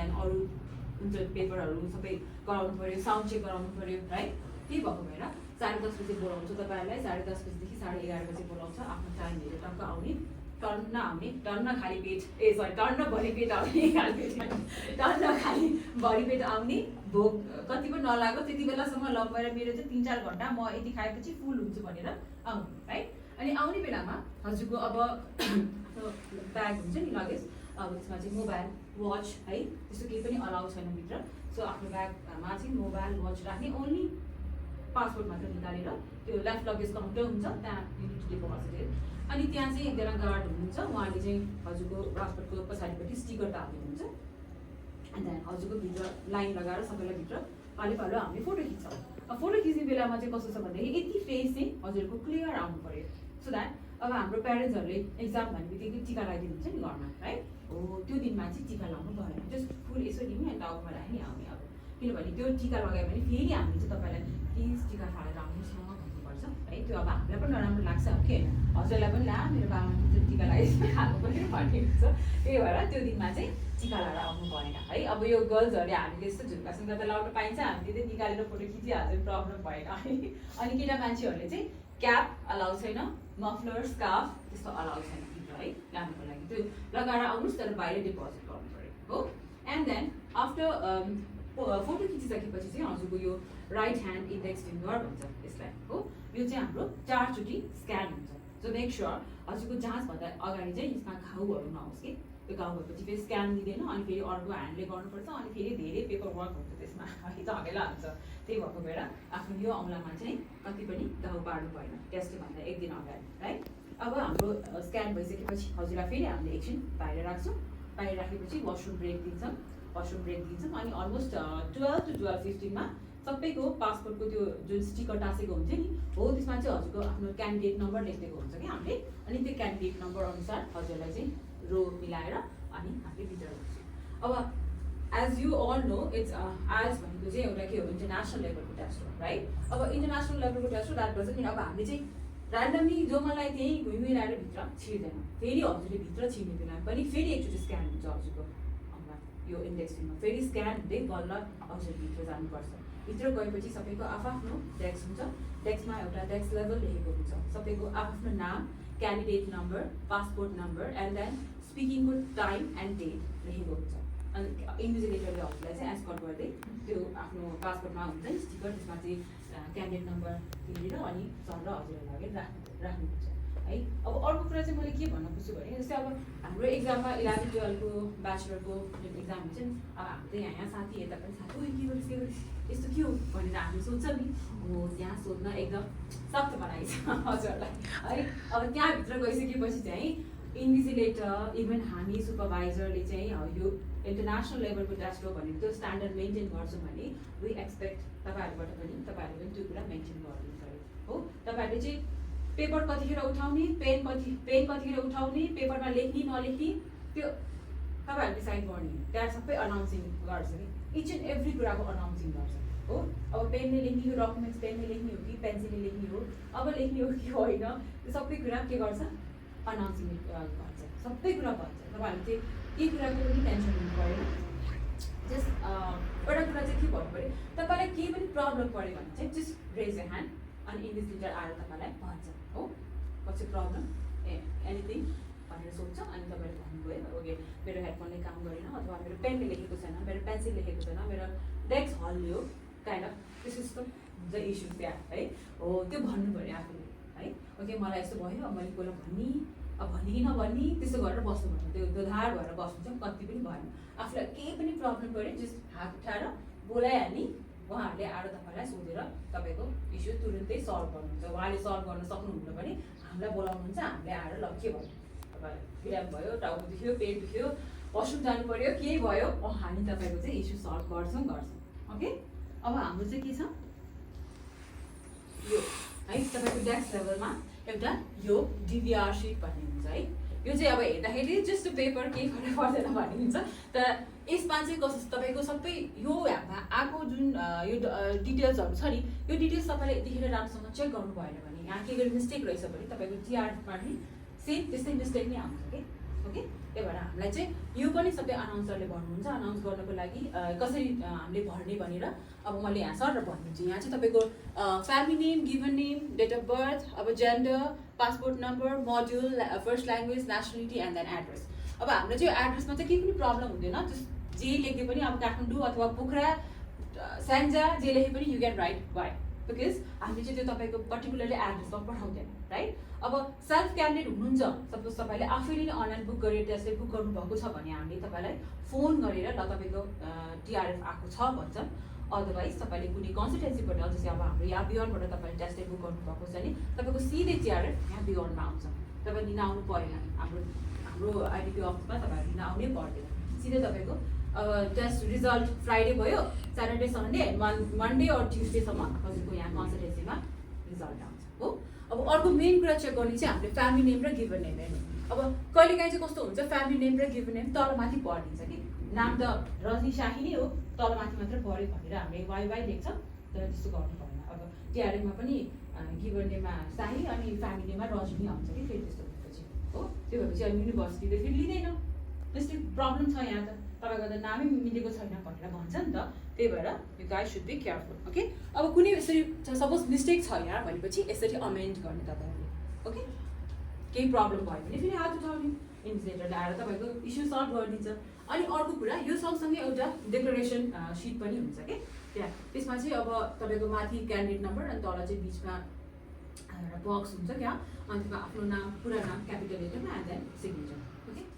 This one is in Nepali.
देन अरू हुन्छ पेपरहरू सबै गराउनु पऱ्यो, साउन्ड चेक गराउनु पऱ्यो, राइट? त्यही भएको भएर 10:30 बजे बोलाउँछु तपाईँहरूलाई, 10:30 बजेदेखि 11:30 बजे बोलाउँछ। आफ्नो टाइम हेरेर टक्क आउने, टर्न आउने, टर्न खाली पेट टर्न भरि पेट आउने, खाली पेट टर्न खाली भरि पेट आउने, भोक कति पनि नलागो त्यति बेलासम्म ल मेरो चाहिँ 3-4 घन्टा म यति खाएपछि फुल हुन्छु भनेर आउनु, राइट? अनि आउने बेलामा हजुरको अब ब्याग हुन्छ नि लगेज, अब त्यसमा चाहिँ मोबाइल वाच है त्यस्तो केही पनि अलाउ छैन भित्र। सो आफ्नो ब्यागमा चाहिँ मोबाइल वाच राख्ने, ओन्ली पासपोर्ट मात्र निकालेर त्यो लेफ्ट लगेज काउन्टर हुन्छ त्यहाँ युनिट डिपोजिट। अनि त्यहाँ चाहिँ एकजना गार्ड हुनुहुन्छ, उहाँले चाहिँ हजुरको पासपोर्टको पछाडिपट्टि स्टिकर टाल्नुहुन्छ। अनि त्यहाँ हजुरको भित्र लाइन लगाएर सबैलाई भित्र पालो हामीले फोटो खिच्छौँ। अब फोटो खिच्ने बेलामा चाहिँ कस्तो छ भन्दाखेरि यति फेस चाहिँ हजुरको क्लियर आउनु पऱ्यो, सो द्याट अब हाम्रो प्यारेन्ट्सहरूले एक्जाम भन्ने बित्तिकै टिका लगाइदिनुहुन्छ नि घरमा, राइट? हो त्यो दिनमा चाहिँ टिका लगाउनु भएन, जस्ट फुल यसो लिने अनि टाउकोमा राख्ने आउने। अब किनभने त्यो टिका लगायो भने फेरि हामीले चाहिँ तपाईँलाई प्लिज टिका खाएर आउनुहोस् न भन्नुपर्छ, है? त्यो अब हामीलाई पनि नराम्रो लाग्छ, अब के होइन हजुरलाई पनि ला मेरो बाबामा त्यो टिका लगाइसकेर खानु पऱ्यो भन्ने हुन्छ। त्यही भएर त्यो दिनमा चाहिँ टिका लगाएर आउनु भएन, है? अब यो गर्ल्सहरूले हामीले यस्तो झुक्कासँग त लगाउनु पाइन्छ, हामीले चाहिँ निकालेर फोटो खिचिहाल्छ, प्रब्लम भएन, है? अनि केटा मान्छेहरूले चाहिँ क्याप अलाउ छैन, मफलर स्कार्फ त्यस्तो अलाउ छैन भित्र, है? लानुको लागि त्यो लगाएर आउनुहोस्, तर बाहिर डिपोजिट गर्नु पऱ्यो, हो? एन्ड देन आफ्टर फोटो खिचिसकेपछि चाहिँ हजुरको यो राइट ह्यान्ड इन्डेक्स फिङ्गर भन्छ यसलाई, हो? यो चाहिँ हाम्रो 4 चोटि स्क्यान हुन्छ। सो मेक श्योर हजुरको जाँचभन्दा अगाडि चाहिँ यसमा घाउहरू नहोस् कि, त्यो घाउ भएपछि फेरि स्क्यान दिँदैन, अनि फेरि अर्को ह्यान्डले गर्नुपर्छ, अनि फेरि धेरै पेपर वर्क हुन्छ त्यसमा, है? झमेला हुन्छ। त्यही भएको भएर आफ्नो यो औँलामा चाहिँ कति पनि घाउ पार्नु भएन टेस्टभन्दा 1 दिन अगाडि, राइट? अब हाम्रो स्क्यान भइसकेपछि हजुरलाई फेरि हामीले एकछिन बाहिर राख्छौँ। बाहिर राखेपछि वासरुम ब्रेक दिन्छौँ, अनि अलमोस्ट 12 to 12:15 सबैको पासपोर्टको त्यो जुन स्टिकर टाँसेको हुन्छ नि, हो त्यसमा चाहिँ हजुरको आफ्नो क्यान्डिडेट नम्बर लेखिदिएको हुन्छ कि हामीले, अनि त्यो क्यान्डिडेट नम्बर अनुसार हजुरलाई चाहिँ रो मिलाएर अनि हामीले भित्र राख्छौँ। अब as you all know it's IELTS भनेको चाहिँ एउटा के हो, इन्टरनेसनल लेभलको टेस्ट हो, राइट? अब इन्टरनेसनल लेभलको टेस्ट हो, द्याट डजन्ट मिन अब हामीले चाहिँ ऱ्यान्डमली जो मलाई त्यहीँ घुमिरहेर भित्र छिर्दैन, फेरि हजुरले भित्र छिर्ने बेला पनि फेरि एकचोटि स्क्यान हुन्छ हजुरको यो इन्डेक्समा, फेरि स्क्यान हुँदै बल्ल हजुर भित्र जानुपर्छ। भित्र गएपछि सबैको आफ्नो डेस्क हुन्छ, डेस्कमा एउटा डेस्क लेभल लेखेको हुन्छ, सबैको आफ्नो नाम, candidate number, passport number, and then स्पिकिङको टाइम एन्ड डेट लेखेको हुन्छ। अनि इन्भिजिलेटरले हजुरलाई चाहिँ एस्कर्ट गर्दै त्यो आफ्नो पासपोर्टमा हुन्छ नि स्टिकर, त्यसमा चाहिँ क्यान्डिडेट नम्बर तिरेर अनि सर र हजुरलाई लगेर राख्नुहुन्छ, है? अब अर्को कुरा चाहिँ मैले के भन्न खोज्छु भने जस्तै अब हाम्रो एक्जाममा 11-12 को ब्याचलरको जुन एक्जाम हुन्छ नि, अब हाम्रो त यहाँ साथी यता पनि साथी ओइ के गरिस् यस्तो के हो भनेर हामी सोध्छ नि, हो त्यहाँ सोध्न एकदम सख्त बनाइछ हजुरलाई, है? अब त्यहाँभित्र गइसकेपछि चाहिँ इन्भिजिलेटर इभन हामी सुपरभाइजरले चाहिँ यो इन्टरनेसनल लेभलको टेस्ट हो भने त्यो स्ट्यान्डर्ड मेन्टेन गर्छौँ भने वी एक्सपेक्ट तपाईँहरूले पनि त्यो कुरा मेन्टेन गरिदिनु पऱ्यो, हो? तपाईँहरूले चाहिँ पेपर कतिखेर उठाउने, पेन कतिखेर उठाउने, पेपरमा लेख्ने नलेख्ने त्यो तपाईँहरूले डिसाइड गर्ने, त्यहाँ सबै अनाउन्सिङ गर्छ कि, इच एन्ड एभ्री कुराको अनाउन्सिङ गर्छ, हो? अब पेनले लेख्ने हो, डकुमेन्ट्स पेनले लेख्ने हो कि पेन्सिलले लेख्ने हो, अब लेख्ने हो कि होइन, त्यो सबै कुरा के गर्छ, अनाउन्सिङ गर्छ, सबै कुरा भन्छ। तपाईँहरूले चाहिँ केही कुराको पनि टेन्सन लिनु परेन। जस्ट एउटा कुरा चाहिँ के भन्नु पऱ्यो, तपाईँलाई केही पनि प्रब्लम पऱ्यो भने चाहिँ जस्ट रेज अ ह्यान्ड, अनि इन्भिजिलेटर आएर तपाईँलाई भन्छ, हो कति प्रब्लम एनिथिङ भनेर सोध्छ, अनि तपाईँले भन्नुभयो ओके मेरो हेडफोनले काम गरेन, अथवा मेरो पेनले लेखेको छैन, मेरो पेन्सिल लेखेको छैन, मेरो डेस्क हल्लियो, काइन्ड अफ त्यस्तो हुन्छ इस्यु त्यहाँ, है? हो त्यो भन्नु पऱ्यो आफूले, है? ओके मलाई यस्तो भयो, मैले कसलाई भन्ने, अब भन्ने कि नभन्ने त्यस्तो गरेर बस्नु पर्छ, त्यो दोधार भएर बस्नु चाहिँ कति पनि भएन। आफूलाई केही पनि प्रब्लम पऱ्यो जस्ट हात उठाएर बोलाइहाल्ने, उहाँहरूले आएर तपाईँलाई सोधेर तपाईँको इस्यु तुरुन्तै सल्भ गर्नुहुन्छ। उहाँले सल्भ गर्न सक्नुहुन्न भने हामीलाई बोलाउनुहुन्छ, हामीले आएर ल के भयो तपाईँलाई बिराम भयो, टाउको दुख्यो, पेट दुख्यो, वासरुम जानु पऱ्यो, केही भयो, हामी तपाईँको चाहिँ इस्यु सल्भ गर्छौँ। ओके अब हाम्रो चाहिँ के छ यो, है? तपाईँको डेस्क लेभलमा एउटा यो डिभिआर सिट भन्ने हुन्छ, है? यो चाहिँ अब हेर्दाखेरि जस्ट पेपर केही फरक पर्दैन भन्ने हुन्छ, तर यसमा चाहिँ कस्तो तपाईँको सबै यो ह्यापमा आएको जुन यो डिटेल्सहरू छ नि, यो डिटेल्स तपाईँले यतिखेर राम्रोसँग चेक गर्नु भएन भने यहाँ के गरी मिस्टेक रहेछ भने तपाईँको टिआरमा पनि सेम त्यस्तै मिस्टेक नै आउँछ कि, ओके त्यही भएर हामीलाई चाहिँ यो पनि सबै अनाउन्सरले भन्नुहुन्छ अनाउन्स गर्नको लागि कसरी हामीले भर्ने भनेर अब मैले यहाँ सर भनिदिन्छु यहाँ चाहिँ तपाईँको family name given name date of birth अब gender passport number module first language nationality and then address अब हाम्रो चाहिँ एड्रेसमा चाहिँ केही पनि प्रब्लम हुँदैन जे लेख्दै पनि अब काठमाडौँ अथवा पोखरा स्याङ्जा जे लेखे पनि you can right why because हामीले चाहिँ त्यो तपाईँको पर्टिकुलरली एड्रेसमा पठाउँदैन राइट अब सेल्फ क्यान्डिडेट हुनुहुन्छ सपोज तपाईँले आफैले नै अनलाइन बुक गरेर त्यसले बुक गर्नुभएको छ भने हामीले तपाईँलाई फोन गरेर ल तपाईँको टिआरएफ आएको छ भन्छौँ अदरवाइज तपाईँले कुनै कन्सल्टेन्सीबाट जस्तै अब हाम्रो यहाँ बियोन्डबाट तपाईँले टेस्टले बुक गर्नुभएको छ भने तपाईँको सिधै टिआरएफ यहाँ बियोन्डमा आउँछ तपाईँ लिन आउनु परेन हाम्रो आइडिपी अफिसमा तपाईँहरू लिन आउनै पर्दैन सिधै तपाईँको टेस्ट रिजल्ट फ्राइडे भयो स्याटरडे सन्डे मन्डे अर ट्युसडेसम्म हजुरको यहाँ कन्सल्टेन्सीमा रिजल्ट आउँछ हो अब अर्को मेन कुरा चेक गर्ने चाहिँ हामीले फ्यामिली नेम र गिभन नेम हेर्नु अब कहिलेकाहीँ चाहिँ कस्तो हुन्छ फ्यामिली नेम र गिभन नेम तलमाथि पढिदिन्छ कि नाम त रजनी शाही नै हो तलमाथि मात्र पढ्यो भनेर हामीले वाइ लेख्छ तर त्यस्तो गर्नु पर्दैन अब टिआरएफमा पनि गिभन नेममा शाही अनि फ्यामिली नेममा रजनी आउँछ कि फेरि त्यस्तो भएपछि हो त्यो भएपछि अब युनिभर्सिटीले फेरि लिँदैन त्यस्तै प्रब्लम छ यहाँ त तपाईँको त नामै मिलेको छैन भनेर भन्छ नि त त्यही भएर you guys should be careful okay अब कुनै यसरी सपोज मिस्टेक छ यहाँ भनेपछि यसरी अमेन्ड गर्ने तपाईँहरूले ओके केही प्रब्लम भयो भने फेरि हात उठाउने इन्भिजिलेटरले आएर तपाईँको इस्यु सल्भ गरिदिन्छ अनि अर्को कुरा यो सँगसँगै एउटा डिक्लेरेसन सिट पनि हुन्छ कि त्यहाँ त्यसमा चाहिँ अब तपाईँको माथि क्यान्डिडेट नम्बर अनि तल चाहिँ बिचमा एउटा बक्स हुन्छ क्या अनि त्यसमा आफ्नो नाम पुरा नाम क्यापिटल लेटरमा एन्ड देन सिग्नेचर ओके